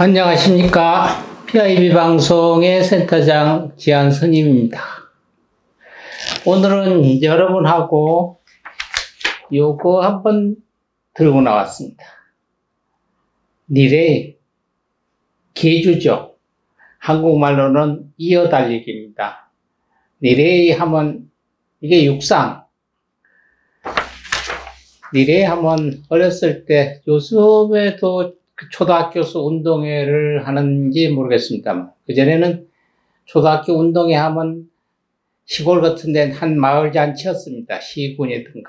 안녕하십니까. PIB 방송의 센터장 지한선임입니다. 오늘은 여러분하고 요거 한번 들고 나왔습니다. 릴레이, 계주죠. 한국말로는 이어달리기입니다. 릴레이 하면 이게 육상. 릴레이 하면 어렸을 때 요즘에도 초등학교에서 운동회를 하는지 모르겠습니다만 그전에는 초등학교 운동회 하면 시골 같은 데는 한 마을 잔치였습니다. 시군이든가.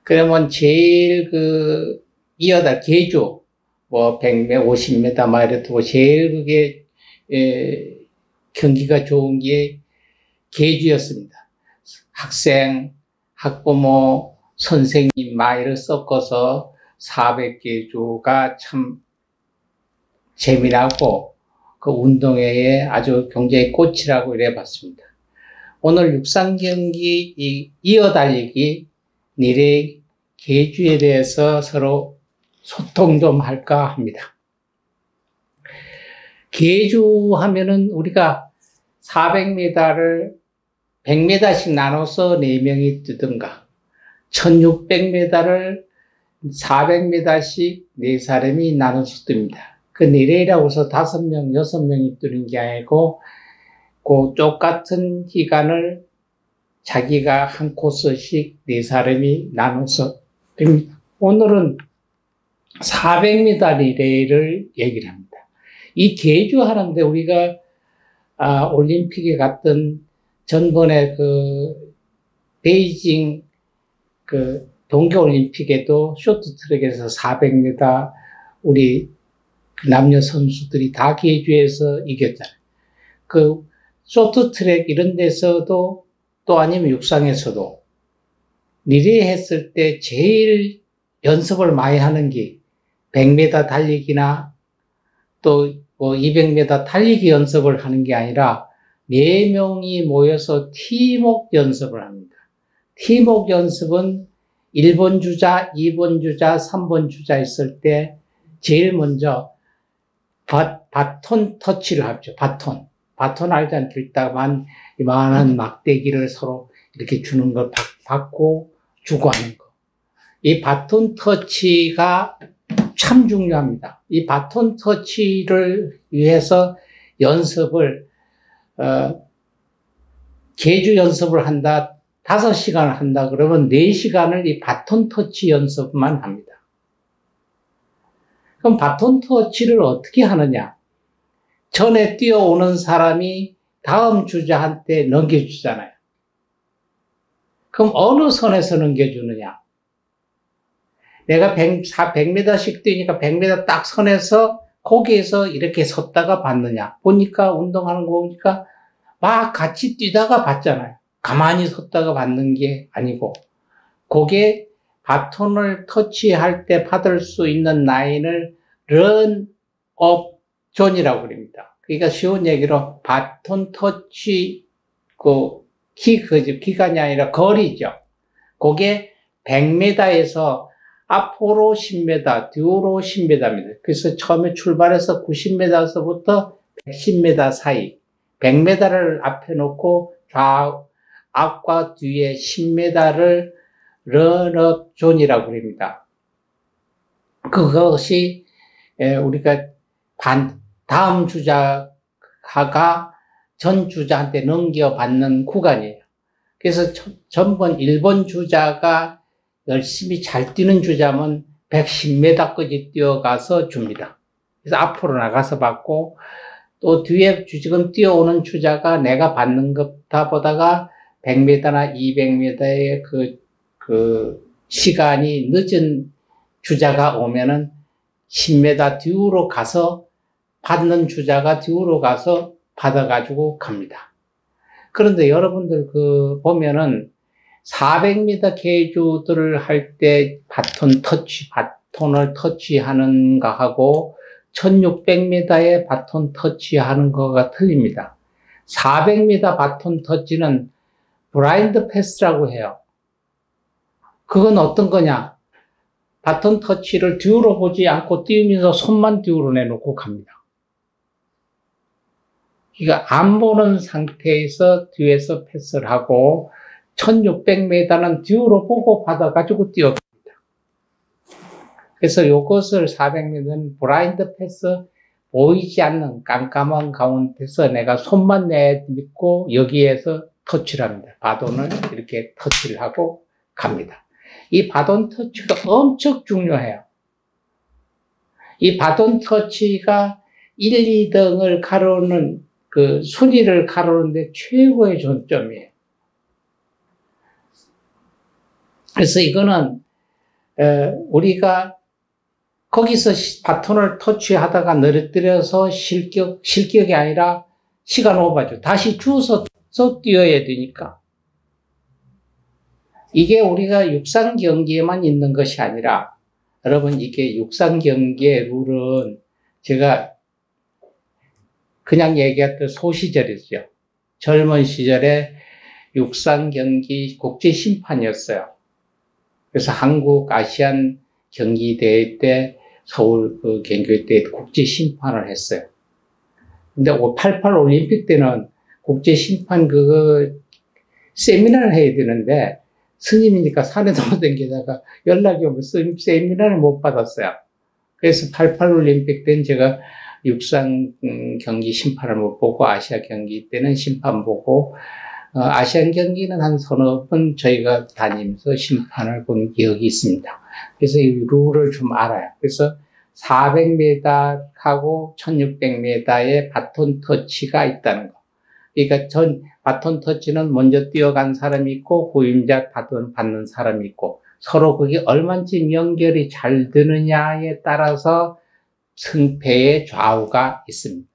그러면 제일 이어다 계주 뭐 100m, 50m 막 이래도 제일 그게 경기가 좋은 게 계주였습니다. 학생, 학부모, 선생님 막 이렇게 섞어서 400계주가 참 재미나고 그 운동회에 아주 굉장히 꽃이라고 이래 봤습니다. 오늘 육상 경기 이어달리기 릴레이 계주에 대해서 서로 소통 좀 할까 합니다. 계주 하면은 우리가 400m를 100m씩 나눠서 4명이 뛰든가 1600m를 400m씩 4사람이 나눠서 뜹니다. 그 릴레이라고 해서 5명, 6명이 뜨는 게 아니고 그 똑같은 기간을 자기가 한 코스씩 4사람이 나눠서 뜹니다. 오늘은 400m 릴레이를 얘기를 합니다. 이 계주 하는데 우리가 올림픽에 갔던 전번에 베이징 동계올림픽에도 쇼트트랙에서 400m 우리 남녀 선수들이 다 계주에서 이겼잖아요. 쇼트트랙 이런 데서도 또 아니면 육상에서도 릴레이 했을 때 제일 연습을 많이 하는 게 100m 달리기나 또 200m 달리기 연습을 하는 게 아니라 4명이 모여서 팀웍 연습을 합니다. 팀웍 연습은 1번 주자, 2번 주자, 3번 주자 있을 때 제일 먼저 바톤 터치를 하죠. 바톤 알잖아요. 들다만 이만한 막대기를 서로 이렇게 주는 걸 받고 주고 하는 거. 이 바톤 터치가 참 중요합니다. 이 바톤 터치를 위해서 연습을 계주 연습을 한다. 5시간을 한다 그러면 4시간을 이 바톤 터치 연습만 합니다. 그럼 바톤 터치를 어떻게 하느냐? 전에 뛰어오는 사람이 다음 주자한테 넘겨주잖아요. 그럼 어느 선에서 넘겨주느냐? 내가 100m씩 뛰니까 100m 딱 선에서 거기에서 이렇게 섰다가 받느냐? 보니까 운동하는 거 보니까 막 같이 뛰다가 받잖아요. 가만히 섰다가 받는 게 아니고 그게 바톤을 터치할 때 받을 수 있는 라인을 런업 존이라고 그럽니다. 그러니까 쉬운 얘기로 바톤 터치 기간이 아니라 거리죠. 그게 100m에서 앞으로 10m, 뒤로 10m입니다. 그래서 처음에 출발해서 90m서부터 110m 사이 100m를 앞에 놓고 앞과 뒤에 10m를 런업 존이라고 그럽니다. 그것이 우리가 다음 주자가 전 주자한테 넘겨받는 구간이에요. 그래서 전번 1번 주자가 열심히 잘 뛰는 주자면 110m까지 뛰어가서 줍니다. 그래서 앞으로 나가서 받고 또 뒤에 지금 뛰어오는 주자가 내가 받는 것다 보다가 100m나 200m의 시간이 늦은 주자가 오면은 10m 뒤로 가서 받는 주자가 뒤로 가서 받아가지고 갑니다. 그런데 여러분들 보면은 400m 계주들을 할 때 바톤을 터치하는 거하고 1600m의 바톤 터치하는 거가 틀립니다. 400m 바톤 터치는 블라인드 패스라고 해요. 그건 어떤 거냐? 바톤 터치를 뒤로 보지 않고 띄우면서 손만 뒤로 내놓고 갑니다. 그러니까 안 보는 상태에서 뒤에서 패스를 하고 1600m는 뒤로 보고 받아가지고 뛰어갑니다. 그래서 이것을 400m는 블라인드 패스, 보이지 않는 깜깜한 가운데서 내가 손만 내딛고 여기에서 터치를 합니다. 바톤을 이렇게 터치를 하고 갑니다. 이 바톤 터치가 엄청 중요해요. 이 바톤 터치가 1, 2등을 가르는 그 순위를 가르는데 최고의 존점이에요. 그래서 이거는 우리가 거기서 바톤을 터치하다가 늘어뜨려서 실격이 아니라 시간 오버죠. 다시 주워서 뛰어야 되니까. 이게 우리가 육상 경기에만 있는 것이 아니라, 여러분, 이게 육상 경기의 룰은 제가 그냥 얘기했던 소시절이죠. 젊은 시절에 육상 경기 국제 심판이었어요. 그래서 한국 아시안 경기대회 때 서울 그 경기대 때 국제 심판을 했어요. 근데 88 올림픽 때는 국제 심판 그거 세미나를 해야 되는데 스님이니까 산에 돌아다니다가 연락이 오면 세미나를 못 받았어요. 그래서 88 올림픽 때는 제가 육상 경기 심판을 못 보고 아시아 경기 때는 심판 보고 아시안 경기는 한 서너 번 저희가 다니면서 심판을 본 기억이 있습니다. 그래서 이 룰을 좀 알아요. 그래서 400m하고 1600m의 바톤 터치가 있다는 거. 그러니까 바톤 터치는 먼저 뛰어간 사람이 있고 후임자 바톤 받는 사람이 있고 서로 그게 얼마쯤 연결이 잘 되느냐에 따라서 승패의 좌우가 있습니다.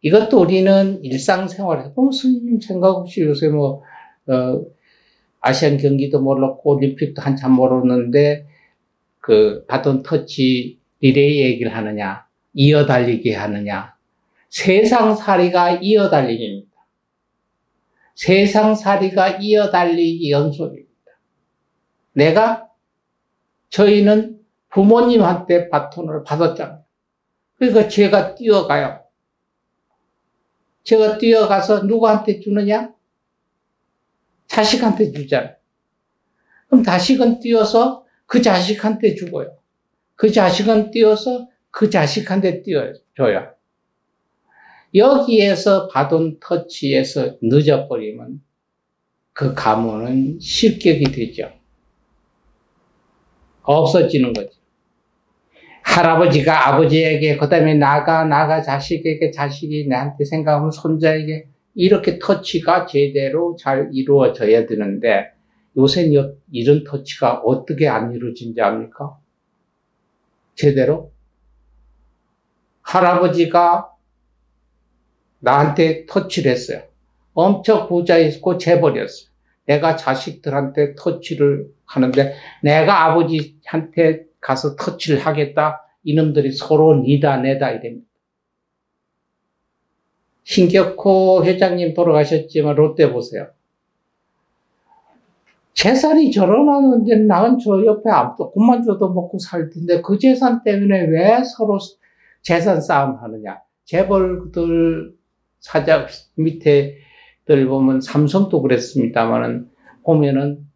이것도 우리는 일상생활에, 스님 생각 없이 요새 아시안 경기도 몰랐고, 올림픽도 한참 모르는데, 바톤 터치 리레이 얘기를 하느냐, 이어달리기 하느냐, 세상살이가 이어달리기입니다. 세상살이가 이어달리기 연속입니다. 저희는 부모님한테 바톤을 받았잖아요. 그러니까 제가 뛰어가요. 제가 뛰어가서 누구한테 주느냐? 자식한테 주잖아요. 그럼 자식은 뛰어서 그 자식한테 주고요. 그 자식은 뛰어서 그 자식한테 줘요. 여기에서 바톤 터치에서 늦어버리면 그 가문은 실격이 되죠. 없어지는 거죠. 할아버지가 아버지에게, 그 다음에 나가 자식에게, 자식이 나한테 생각하면 손자에게, 이렇게 터치가 제대로 잘 이루어져야 되는데, 요새는 이런 터치가 어떻게 안 이루어진지 압니까? 제대로? 할아버지가 나한테 터치를 했어요. 엄청 부자였고 재벌이었어요. 내가 자식들한테 터치를 하는데, 내가 아버지한테 가서 터치를 하겠다. 이놈들이 서로 니다 내다 이랍니다. 신격호 회장님 돌아가셨지만 롯데 보세요. 재산이 저렴하는데 나는 저 옆에 조금만 줘도 먹고 살 텐데 그 재산 때문에 왜 서로 재산 싸움 하느냐. 재벌들 사장 밑에들 보면 삼성도 그랬습니다만은 보면은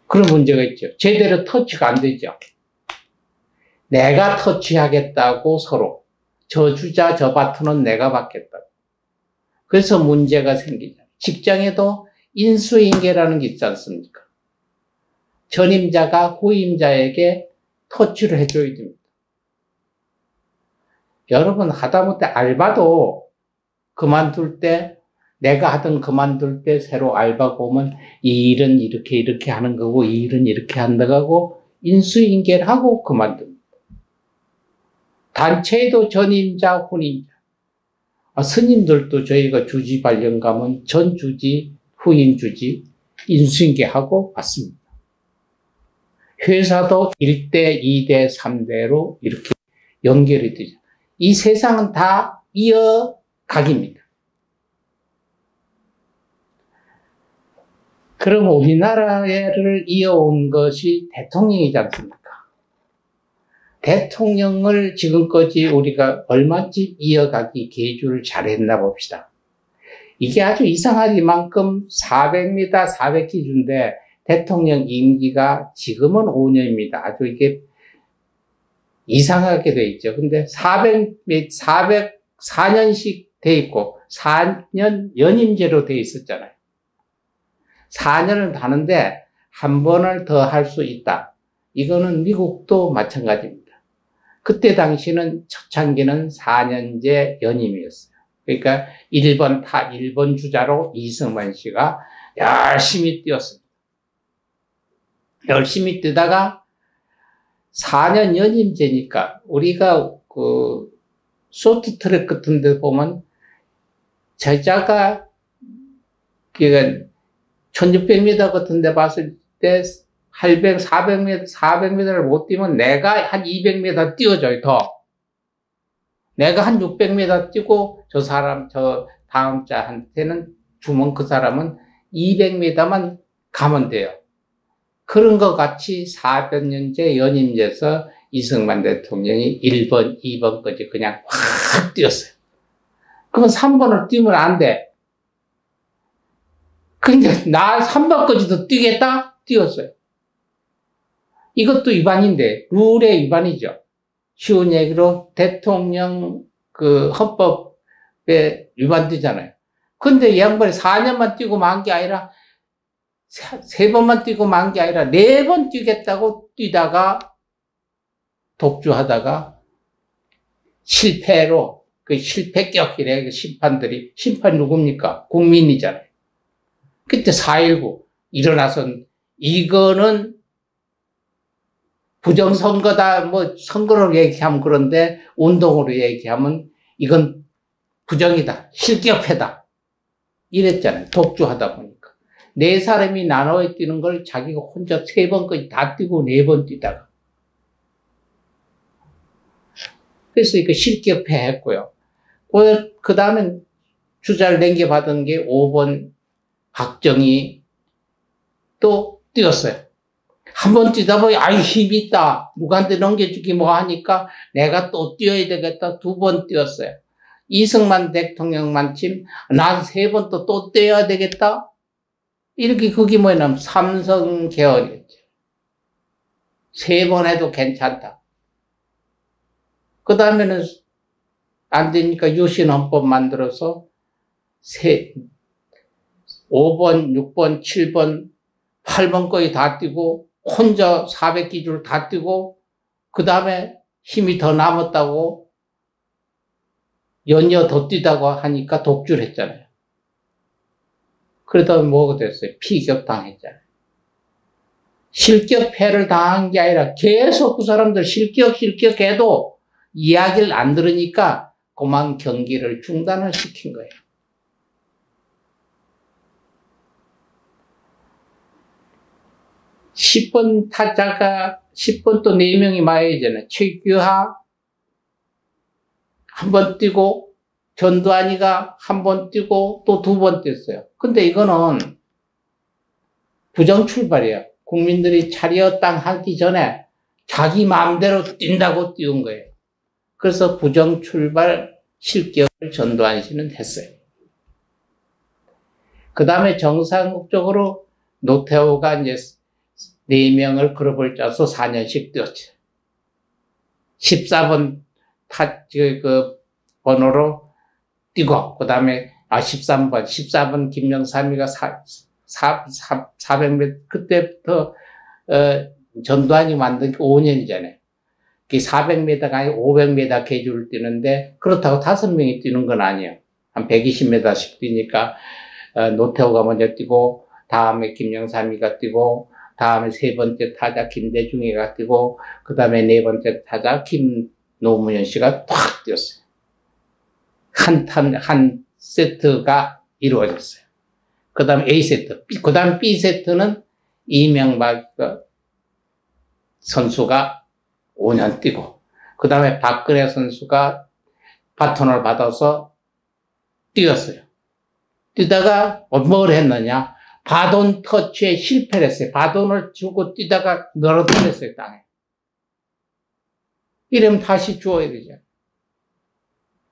그런 문제가 있죠. 제대로 터치가 안 되죠. 내가 터치하겠다고 서로. 저 주자, 저 바톤은 내가 받겠다고. 그래서 문제가 생기죠. 직장에도 인수인계라는 게 있지 않습니까? 전임자가 후임자에게 터치를 해줘야 됩니다. 여러분, 하다못해 알바도 그만둘 때, 내가 하던 그만둘 때 새로 알바가 오면 이 일은 이렇게 하는 거고 이 일은 이렇게 한다고 하고 인수인계를 하고 그만둡니다. 단체에도 전임자, 후임자. 스님들도 저희가 주지 발령 가면 전 주지, 후임 주지 인수인계하고 받습니다. 회사도 1대, 2대, 3대로 이렇게 연결이 되죠. 이 세상은 다 이어각입니다. 그럼 우리나라를 이어온 것이 대통령이지 않습니까? 대통령을 지금까지 우리가 얼마쯤 이어가기 계주를 잘했나 봅시다. 이게 아주 이상하리만큼 400m, 400기준인데 대통령 임기가 지금은 5년입니다. 아주 이게 이상하게 돼 있죠. 근데 4년씩 돼 있고 4년 연임제로 돼 있었잖아요. 4년을 다는데 한 번을 더 할 수 있다. 이거는 미국도 마찬가지입니다. 그때 당시는 초창기는 4년제 연임이었어요. 그러니까 1번 주자로 이승만 씨가 열심히 뛰었습니다. 열심히 뛰다가 4년 연임제니까 우리가 그 쇼트트랙 같은 데 보면 제자가 1600m 같은 데 봤을 때 400m를 못 뛰면 내가 한 200m 뛰어줘요, 더. 내가 한 600m 뛰고 저 다음 자한테는 주면 그 사람은 200m만 가면 돼요. 그런 것 같이 400년째 연임제에서 이승만 대통령이 1번, 2번까지 그냥 확 뛰었어요. 그럼 3번을 뛰면 안 돼. 근데 나 3번까지도 뛰겠다? 뛰었어요. 이것도 위반인데, 룰의 위반이죠. 쉬운 얘기로 대통령 헌법에 위반되잖아요. 근데 이 양반이 4년만 뛰고 만 게 아니라 3번만 뛰고 만 게 아니라 4번 뛰겠다고 뛰다가 독주하다가 실패로 그 실패격이래. 심판 누굽니까? 국민이잖아요. 그때 4.19 일어나선 이거는 부정선거다, 선거로 얘기하면 그런데, 운동으로 얘기하면, 이건 부정이다, 실격패다. 이랬잖아요. 독주하다 보니까. 4사람이 나눠 뛰는 걸 자기가 혼자 3번까지 다 뛰고 4번 뛰다가. 그래서 이거 실격패 했고요. 그 다음에 주자를 남겨받은 게 5번 박정희 또 뛰었어요. 한 번 뛰다 보니, 힘이 있다. 누구한테 넘겨주기 뭐 하니까 내가 또 뛰어야 되겠다. 2번 뛰었어요. 이승만 대통령 만침, 난 3번 또 뛰어야 되겠다. 이렇게 그게 뭐냐면 삼성 개헌이었죠. 3번 해도 괜찮다. 그 다음에는 안 되니까 유신헌법 만들어서 5번, 6번, 7번, 8번 거의 다 뛰고 혼자 400기줄 다 뛰고 그 다음에 힘이 더 남았다고 연이어 더 뛰다고 하니까 독주를 했잖아요. 그러다 뭐가 됐어요? 피격당했잖아요. 실격패를 당한 게 아니라 계속 그 사람들 실격해도 이야기를 안 들으니까 그만 경기를 중단을 시킨 거예요. 10번 타자가 10번 또 4명이 마야잖아요. 최규하 한 번 뛰고 전두환이가 한 번 뛰고 또 2번 뛰었어요. 근데 이거는 부정 출발이에요. 국민들이 차리어 땅 하기 전에 자기 마음대로 뛴다고 띄운 거예요. 그래서 부정 출발 실격을 전두환 씨는 했어요. 그 다음에 정상적으로 노태우가 이제 4명을 그룹을 짜서 4년씩 뛰었죠. 14번 번호로 뛰고, 그 다음에, 14번 김영삼이가 400m, 그때부터, 전두환이 만든 게 5년이잖아요. 그 400m가 아니라 500m 계주를 뛰는데, 그렇다고 5명이 뛰는 건 아니에요. 한 120m씩 뛰니까, 노태우가 먼저 뛰고, 다음에 김영삼이가 뛰고, 다음에 3번째 타자 김대중이가 뛰고, 그 다음에 4번째 타자 노무현 씨가 탁 뛰었어요. 한 세트가 이루어졌어요. 그 다음에 A세트, 그 다음 B세트는 이명박 선수가 5년 뛰고, 그 다음에 박근혜 선수가 바톤을 받아서 뛰었어요. 뛰다가 뭘 했느냐? 바돈 터치에 실패를 했어요. 바돈을 주고 뛰다가 늘어뜨렸어요, 땅에. 이러면 다시 주어야 되죠.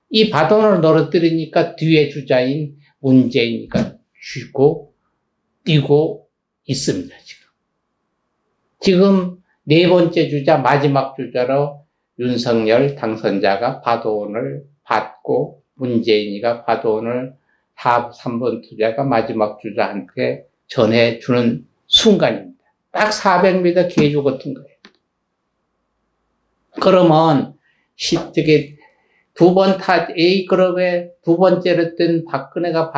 이 바돈을 늘어뜨리니까 뒤에 주자인 문재인이가 쥐고 뛰고 있습니다, 지금. 지금 네 번째 주자, 마지막 주자로 윤석열 당선자가 바돈을 받고 문재인이가 바돈을 3번 투자가 마지막 주자한테 전해주는 순간입니다. 딱 400m 계주 같은 거예요. 그러면 쉽게 A그룹에 두 번째로 뜬 박근혜가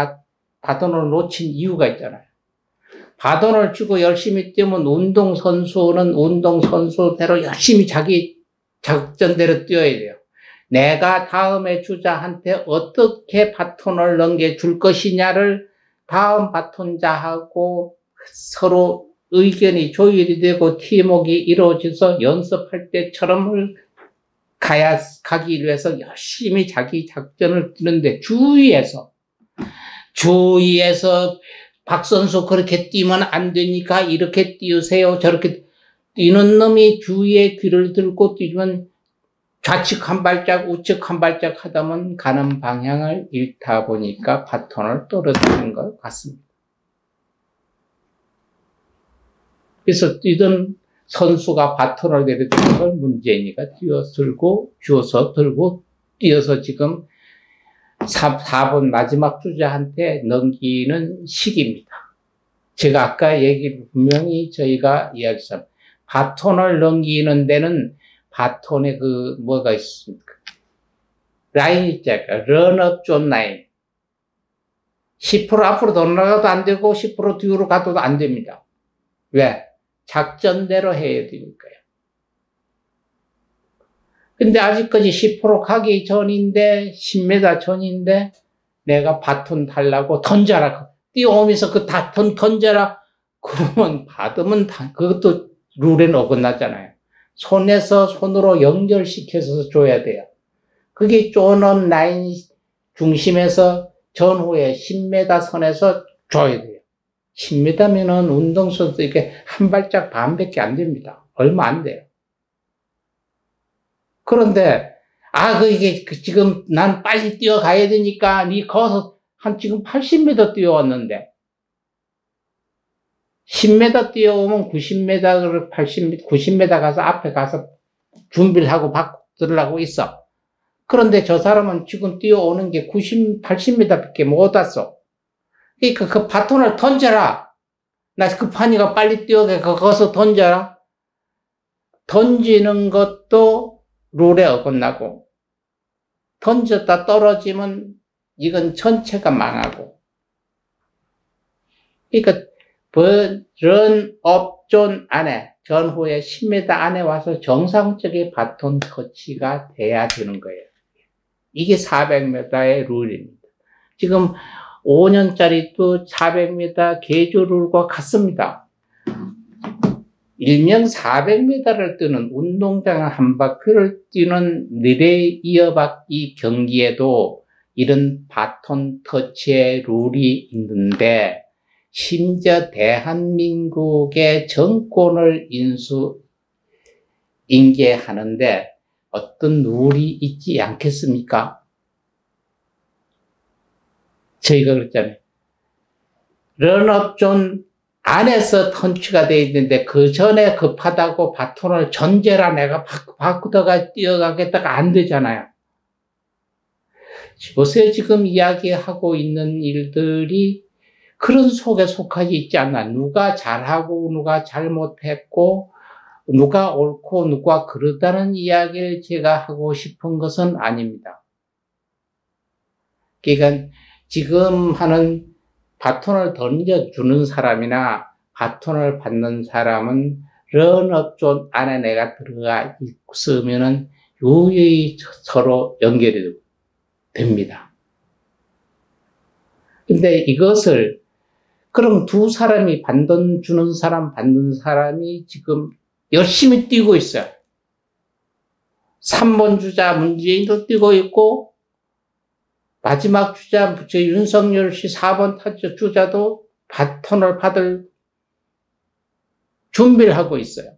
바돈을 놓친 이유가 있잖아요. 바돈을 주고 열심히 뛰면 운동선수는 운동선수대로 열심히 자기 작전대로 뛰어야 돼요. 내가 다음에 주자한테 어떻게 바톤을 넘겨줄 것이냐를 다음 바톤자하고 서로 의견이 조율이 되고 팀워크가 이루어져서 연습할 때처럼 가기 위해서 열심히 자기 작전을 뛰는데 주위에서 박 선수 그렇게 뛰면 안 되니까 이렇게 뛰으세요. 저렇게 뛰는 놈이 주위에 귀를 들고 뛰면 좌측 한 발짝 우측 한 발짝 하다면 가는 방향을 잃다 보니까 바톤을 떨어뜨리는 것 같습니다. 그래서 뛰던 선수가 바톤을 내려드는 걸 문재인이가 주워서 들고 뛰어서 지금 4번 마지막 주자한테 넘기는 시기입니다. 제가 아까 분명히 저희가 이야기했습니다. 바톤을 넘기는 데는 바톤에 뭐가 있습니까? 라인이 있잖아요. 런업 존 라인. 10% 앞으로 더 나가도 안 되고 10% 뒤로 가도 안 됩니다. 왜? 작전대로 해야 되니까요. 근데 아직까지 10% 가기 전인데 10m 전인데 내가 바톤 달라고 던져라. 뛰어오면서 그 바톤 던져라. 그러면 받으면 그것도 룰에는 어긋나잖아요. 손에서 손으로 연결시켜서 줘야 돼요. 그게 쪼는 라인 중심에서 전후에 10m 선에서 줘야 돼요. 10m면은 운동선수 이렇게 한 발짝 반밖에 안 됩니다. 얼마 안 돼요. 그런데, 지금 난 빨리 뛰어가야 되니까, 거기서 지금 80m 뛰어왔는데, 10m 뛰어오면 90m 가서 앞에 가서 준비를 하고 들으려고 있어. 그런데 저 사람은 지금 뛰어오는 게 80m 밖에 못 왔어. 그러니까 그 바톤을 던져라. 나 급하니까 빨리 뛰어가, 거기서 던져라. 던지는 것도 룰에 어긋나고, 던졌다 떨어지면 이건 전체가 망하고. 그러니까, 런업 존 안에, 전후에 10m 안에 와서 정상적인 바톤 터치가 돼야 되는 거예요. 이게 400m의 룰입니다. 지금 5년짜리도 400m 계주 룰과 같습니다. 일명 400m를 뛰는 운동장 한 바퀴를 뛰는 리레이 이어받기 경기에도 이런 바톤 터치의 룰이 있는데, 심지어 대한민국의 정권을 인계하는데 어떤 룰이 있지 않겠습니까? 저희가 그랬잖아요. 런업 존 안에서 턴치가 되어 있는데 그 전에 급하다고 바톤을 전제라 내가 바꾸다가 뛰어가겠다가 안 되잖아요. 보세요. 지금 이야기하고 있는 일들이 그런 속에 속하지 있지 않나. 누가 잘하고 누가 잘못했고 누가 옳고 누가 그러다는 이야기를 제가 하고 싶은 것은 아닙니다. 그러니까 지금 하는 바톤을 던져주는 사람이나 바톤을 받는 사람은 런업 존 안에 내가 들어가 있으면은 유유히 서로 연결이 됩니다. 근데 이것을 그럼 두 사람이 받는 사람이 지금 열심히 뛰고 있어요. 3번 주자 문재인도 뛰고 있고 마지막 주자 윤석열 씨 4번 타자 주자도 바톤을 받을 준비를 하고 있어요.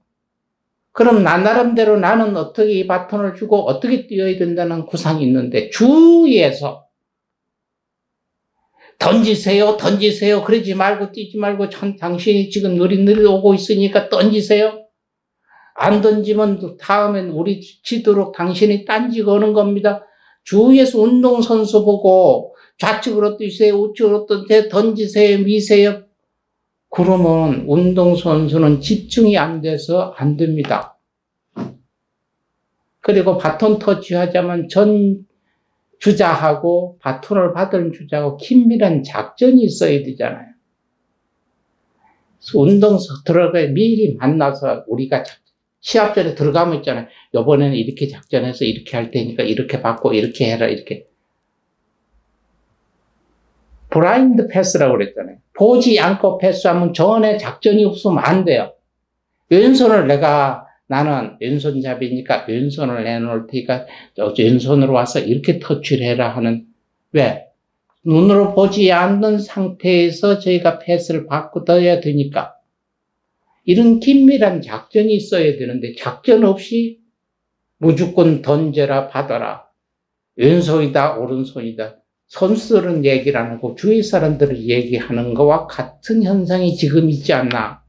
그럼 나 나름대로 나는 어떻게 이 바톤을 주고 어떻게 뛰어야 된다는 구상이 있는데 주위에서 던지세요, 던지세요. 그러지 말고 뛰지 말고 당신이 지금 느릿느릿 오고 있으니까 던지세요. 안 던지면 다음엔 우리 지도록 당신이 딴지 거는 겁니다. 주위에서 운동선수 보고 좌측으로 뛰세요, 우측으로 던지세요, 미세요. 그러면 운동선수는 집중이 안 돼서 안 됩니다. 그리고 바톤 터치하자면 전 주자하고 바톤을 받은 주자하고 긴밀한 작전이 있어야 되잖아요. 운동선 들어가 미리 만나서 우리가 시합 전에 들어가면 있잖아요. 이번에는 이렇게 작전해서 이렇게 할 테니까 이렇게 받고 이렇게 해라 이렇게. 블라인드 패스라고 그랬잖아요. 보지 않고 패스하면 전에 작전이 없으면 안 돼요. 왼손을 나는 왼손잡이니까 왼손을 내놓을 테니까 왼손으로 와서 이렇게 터치를 해라 하는, 왜? 눈으로 보지 않는 상태에서 저희가 패스를 바꿔야 되니까. 이런 긴밀한 작전이 있어야 되는데 작전 없이 무조건 던져라 받아라. 왼손이다 오른손이다. 선수들은 얘기를 안 하고 주위 사람들이 얘기하는 거와 같은 현상이 지금 있지 않나.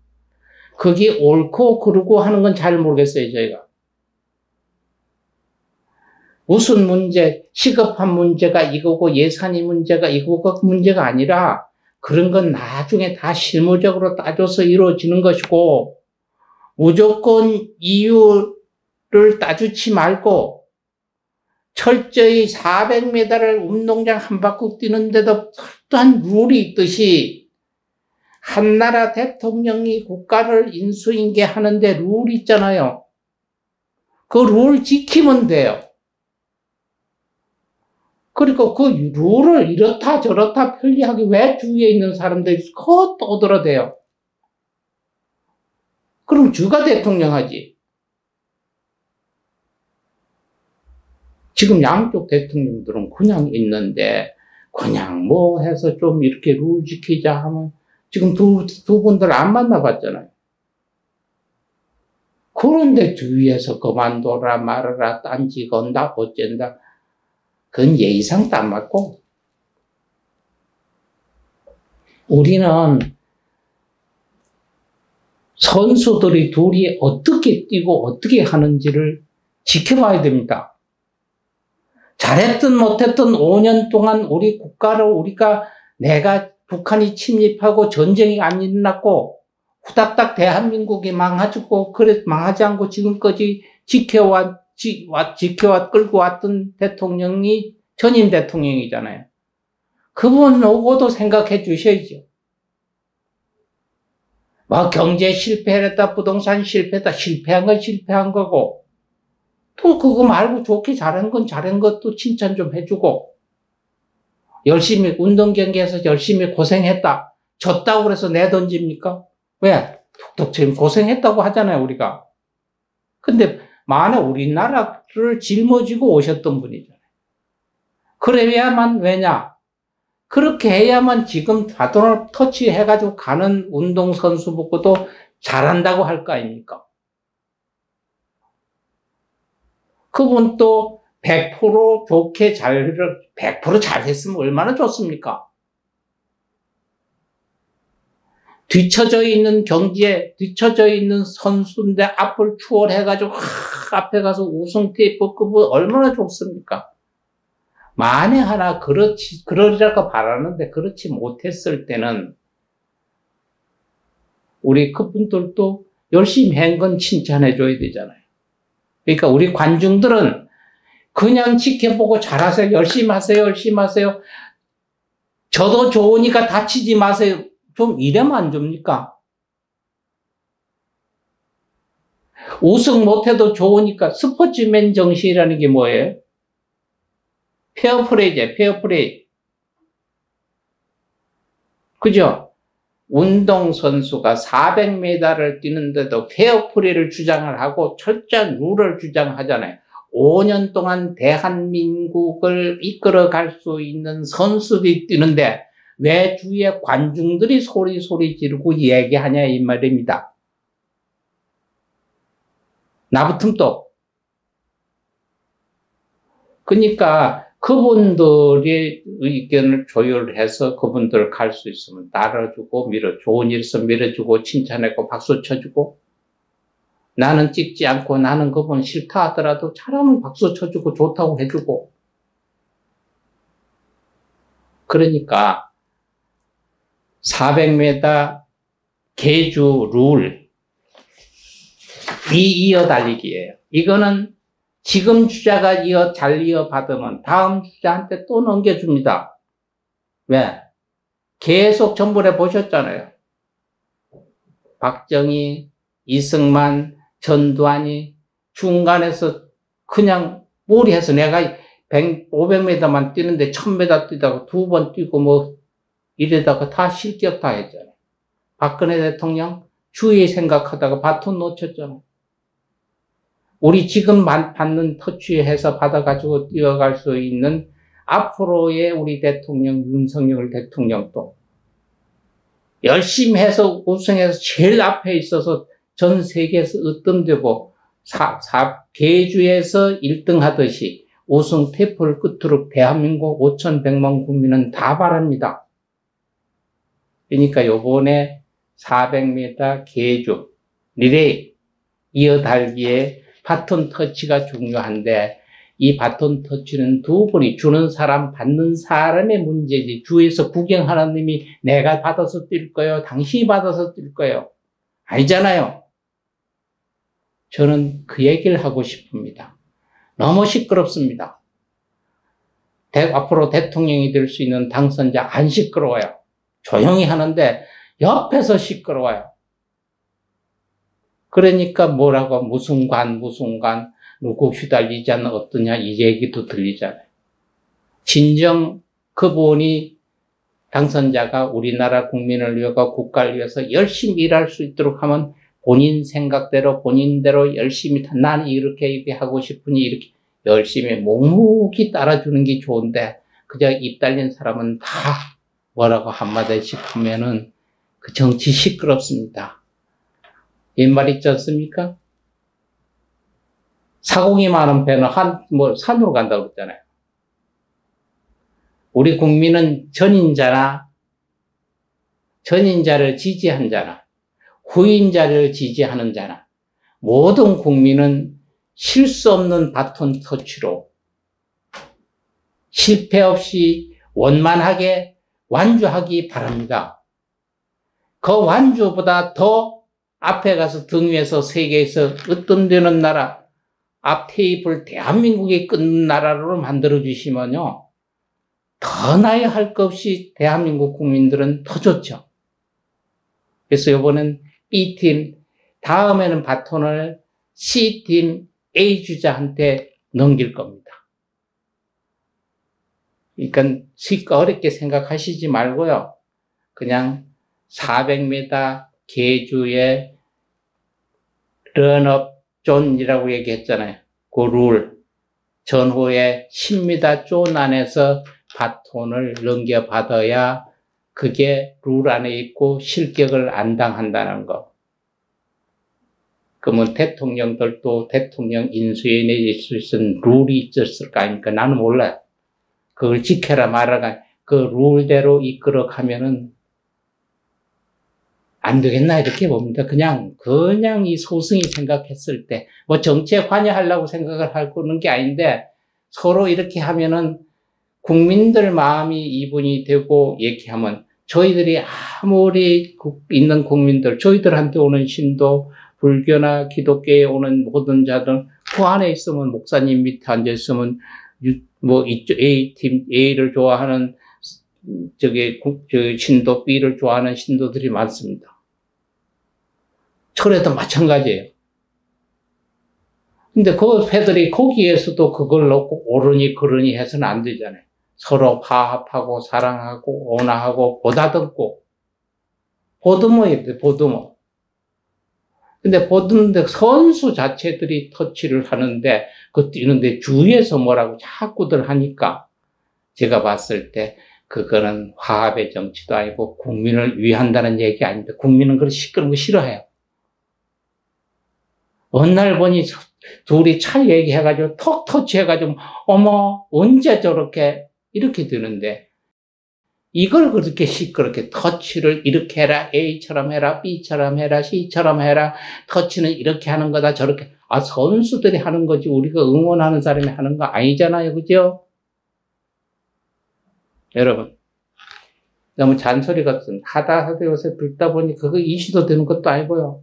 그게 옳고 그르고 하는 건 잘 모르겠어요, 저희가. 무슨 문제, 시급한 문제가 이거고 예산이 문제가 이거고 문제가 아니라 그런 건 나중에 다 실무적으로 따져서 이루어지는 것이고 무조건 이유를 따지지 말고 철저히 400m를 운동장 한 바퀴 뛰는데도 어떠한 룰이 있듯이 한 나라 대통령이 국가를 인수인계하는데 룰이 있잖아요. 그 룰 지키면 돼요. 그리고 그 룰을 이렇다 저렇다 편리하게 왜 주위에 있는 사람들이 떠들어대요. 그럼 주가 대통령 하지. 지금 양쪽 대통령들은 그냥 있는데 그냥 뭐 해서 좀 이렇게 룰 지키자 하면 지금 두 분들 안 만나봤잖아요. 그런데 주위에서 그만둬라 말아라 딴지 건다 어쩐다. 그건 예의상도 안 맞고 우리는 선수들이 둘이 어떻게 뛰고 어떻게 하는지를 지켜봐야 됩니다. 잘했든 못했든 5년 동안 우리 국가를 내가 북한이 침입하고 전쟁이 안 일어났고 후닥닥 대한민국이 망하고 그래 망하지 않고 지금까지 지켜와 끌고 왔던 대통령이 전임 대통령이잖아요. 그분 오고도 생각해 주셔야죠. 막 경제 실패했다, 부동산 실패했다, 실패한 건 실패한 거고, 또 그거 말고 좋게 잘한 건 잘한 것도 칭찬 좀 해주고, 열심히 운동 경기에서 열심히 고생했다, 졌다고 그래서 내던집니까? 왜? 톡톡 지금 고생했다고 하잖아요, 우리가. 근데 만약 우리나라를 짊어지고 오셨던 분이잖아요. 그래야만 왜냐? 그렇게 해야만 지금 바톤을 터치해가지고 가는 운동선수 보고도 잘한다고 할 거 아닙니까? 그분도 100% 좋게 100% 잘했으면 얼마나 좋습니까? 뒤처져 있는 경기에 뒤처져 있는 선수인데 앞을 추월해가지고 앞에 가서 우승 테이프 끄면 얼마나 좋습니까? 만에 하나 그러리라고 바라는데 그렇지 못했을 때는 우리 그분들도 열심히 한 건 칭찬해줘야 되잖아요. 그러니까 우리 관중들은 그냥 지켜보고 잘하세요. 열심히 하세요. 열심히 하세요. 저도 좋으니까 다치지 마세요. 좀 이러면 안 됩니까? 우승 못해도 좋으니까 스포츠맨 정신이라는 게 뭐예요? 페어플레이죠. 페어플레이. 그죠? 운동선수가 400m를 뛰는데도 페어플레이를 주장을 하고 철저한 룰을 주장하잖아요. 5년 동안 대한민국을 이끌어갈 수 있는 선수들이 뛰는데 왜 주위에 관중들이 소리 지르고 얘기하냐 이 말입니다. 나 붙으면 또. 그러니까 그분들의 의견을 조율해서 그분들 갈 수 있으면 따라주고 좋은 일 있으면 밀어주고 칭찬하고 박수 쳐주고, 나는 찍지 않고 나는 그분 싫다 하더라도 잘하면 박수 쳐주고 좋다고 해주고. 그러니까 400m 계주 룰 이어달리기예요. 이거는 지금 주자가 잘 이어받으면 다음 주자한테 또 넘겨줍니다. 왜? 계속 전번에 보셨잖아요. 박정희, 이승만, 전두환이 중간에서 그냥 무리해서 내가 500m만 뛰는데 1000m 뛰다가 2번 뛰고 이러다가 다 실격 다 했잖아요. 박근혜 대통령 주의 생각하다가 바톤 놓쳤잖아요. 우리 지금 받는 터치해서 받아가지고 뛰어갈 수 있는 앞으로의 우리 대통령, 윤석열 대통령도 열심히 해서 우승해서 제일 앞에 있어서 전 세계에서 으뜸되고 계주에서 1등 하듯이 우승 태포를 끝으로 대한민국 5,100만 국민은 다 바랍니다. 그러니까 요번에 400m 계주 리레이 이어달기에 바톤 터치가 중요한데, 이 바톤 터치는 두 분이 주는 사람, 받는 사람의 문제지, 주위에서 구경하는 님이 내가 받아서 뛸 거예요, 당신이 받아서 뛸 거예요, 아니잖아요. 저는 그 얘기를 하고 싶습니다. 너무 시끄럽습니다. 앞으로 대통령이 될 수 있는 당선자 안 시끄러워요. 조용히 하는데 옆에서 시끄러워요. 그러니까 뭐라고 무슨 관 누구 휘달리지 않는 어떠냐 이 얘기도 들리잖아요. 진정 그분이 당선자가 우리나라 국민을 위해서 국가를 위해서 열심히 일할 수 있도록 하면 본인 생각대로 본인대로 열심히 난 이렇게 하고 싶으니 이렇게 열심히 묵묵히 따라주는 게 좋은데, 그저 입 달린 사람은 다 뭐라고 한마디씩 하면은 그 정치 시끄럽습니다. 옛말 있지 않습니까? 사공이 많은 배는 산으로 간다고 그랬잖아요. 우리 국민은 전인자를 지지한 자나, 후인자를 지지하는 자나, 모든 국민은 실수 없는 바톤 터치로 실패 없이 원만하게 완주하기 바랍니다. 그 완주보다 더 앞에 가서 등 위에서 세계에서 으뜸되는 나라, 앞 테이블 대한민국이 끊는 나라로 만들어주시면요, 더 나야 할 것 없이 대한민국 국민들은 더 좋죠. 그래서 이번엔 B팀, 다음에는 바톤을 C팀 A주자한테 넘길 겁니다. 그러니까 쉽게 어렵게 생각하시지 말고요, 그냥 400m 계주의 런업 존이라고 얘기했잖아요. 그 룰. 전후에 10m 존 안에서 바톤을 넘겨받아야 그게 룰 안에 있고 실격을 안 당한다는 거. 그러면 대통령들도 대통령 인수인에 있을 수 있는 룰이 있었을 거 아닙니까? 나는 몰라요. 그걸 지켜라 말아가 그 룰대로 이끌어 가면은 안 되겠나 이렇게 봅니다. 그냥 이 소승이 생각했을 때 뭐 정치에 관여하려고 생각을 하는 게 아닌데, 서로 이렇게 하면은 국민들 마음이 이분이 되고 얘기하면 저희들이 아무리 있는 국민들, 저희들한테 오는 신도, 불교나 기독교에 오는 모든 자들 그 안에 있으면 목사님 밑에 앉아 있으면 뭐 이쪽 A팀 A를 좋아하는 신도 B를 좋아하는 신도들이 많습니다. 철에도 마찬가지예요. 근데 그 패들이 거기에서도 그걸 놓고 옳으니 그러니 해서는 안 되잖아요. 서로 화합하고 사랑하고 온화하고 보다듬고 보듬어야 돼, 보듬어. 근데 보듬는데 선수 자체들이 터치를 하는데 그 뛰는데 주위에서 뭐라고 자꾸들 하니까 제가 봤을 때 그거는 화합의 정치도 아니고 국민을 위한다는 얘기 아닙니다. 국민은 그런 시끄러운 거 싫어해요. 어느 날 보니 둘이 차 얘기해가지고 턱 터치해가지고 어머 언제 저렇게 이렇게 되는데 이걸 그렇게 시끄럽게 터치를 이렇게 해라 A처럼 해라 B처럼 해라 C처럼 해라 터치는 이렇게 하는 거다 저렇게 선수들이 하는 거지 우리가 응원하는 사람이 하는 거 아니잖아요. 그죠? 여러분 너무 잔소리 같은 하다 요새 듣다 보니 그거 이슈도 되는 것도 아니고요.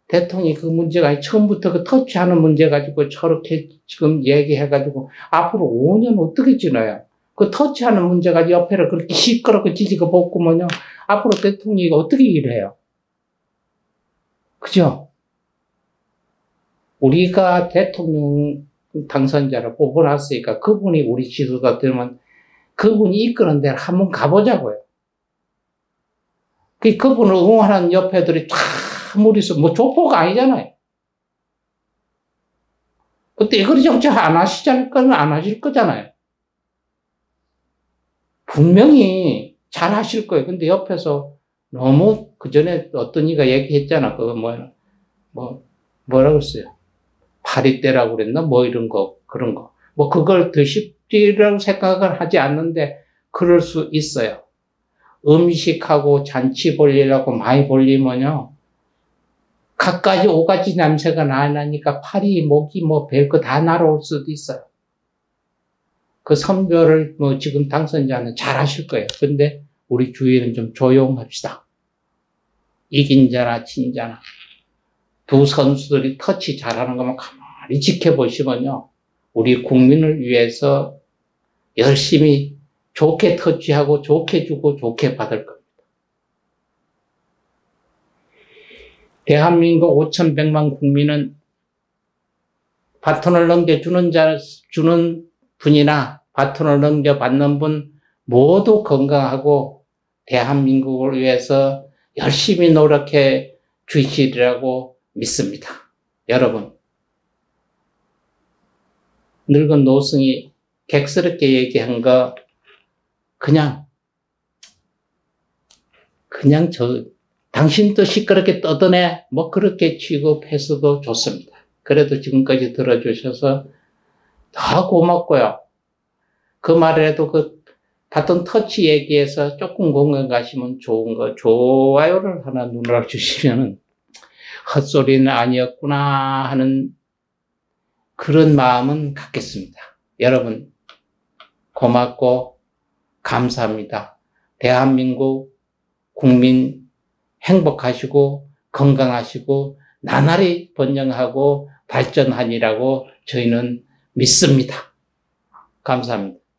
대통령이 그 문제가 아니 처음부터 그 터치하는 문제 가지고 저렇게 지금 얘기해가지고 앞으로 5년 어떻게 지나요? 그 터치하는 문제가 옆에를 그렇게 시끄럽게 지지고 볶으면요 앞으로 대통령이 어떻게 일해요? 그죠? 우리가 대통령 당선자를 뽑아놨으니까 그분이 우리 지도자 되면 그분이 이끄는 데를 한번 가보자고요. 그분을 응원하는 옆에들이 다 무리수, 조포가 아니잖아요. 그때 이거리 정치 안 하시지 거는 안 하실 거잖아요. 분명히 잘 하실 거예요. 근데 옆에서 너무 그 전에 어떤 이가 얘기했잖아. 그거 뭐라고 했어요? 파리떼라고 그랬나? 이런 거, 그런 거. 그걸 더 쉽지라고 생각을 하지 않는데 그럴 수 있어요. 음식하고 잔치 벌리려고 많이 벌리면요. 갖가지 오가지 냄새가 나니까 파리, 모기, 별거 다 날아올 수도 있어요. 그 선별을 지금 당선자는 잘 하실 거예요. 근데 우리 주위는 좀 조용합시다. 이긴 자나 진 자나. 두 선수들이 터치 잘하는 것만 가만히 지켜보시면요. 우리 국민을 위해서 열심히 좋게 터치하고 좋게 주고 좋게 받을 겁니다. 대한민국 5,100만 국민은 바톤을 주는 분이나 바톤을 넘겨받는 분 모두 건강하고 대한민국을 위해서 열심히 노력해 주시리라고 믿습니다. 여러분, 늙은 노승이 객스럽게 얘기한 거 그냥 당신도 시끄럽게 떠드네 그렇게 취급해서도 좋습니다. 그래도 지금까지 들어주셔서 더 고맙고요. 그 말에도 바톤 터치 얘기해서 조금 공감 가시면 좋은 거 좋아요를 하나 눌러주시면 헛소리는 아니었구나 하는 그런 마음은 갖겠습니다. 여러분 고맙고 감사합니다. 대한민국 국민 행복하시고 건강하시고 나날이 번영하고 발전하니라고 저희는 믿습니다. 감사합니다.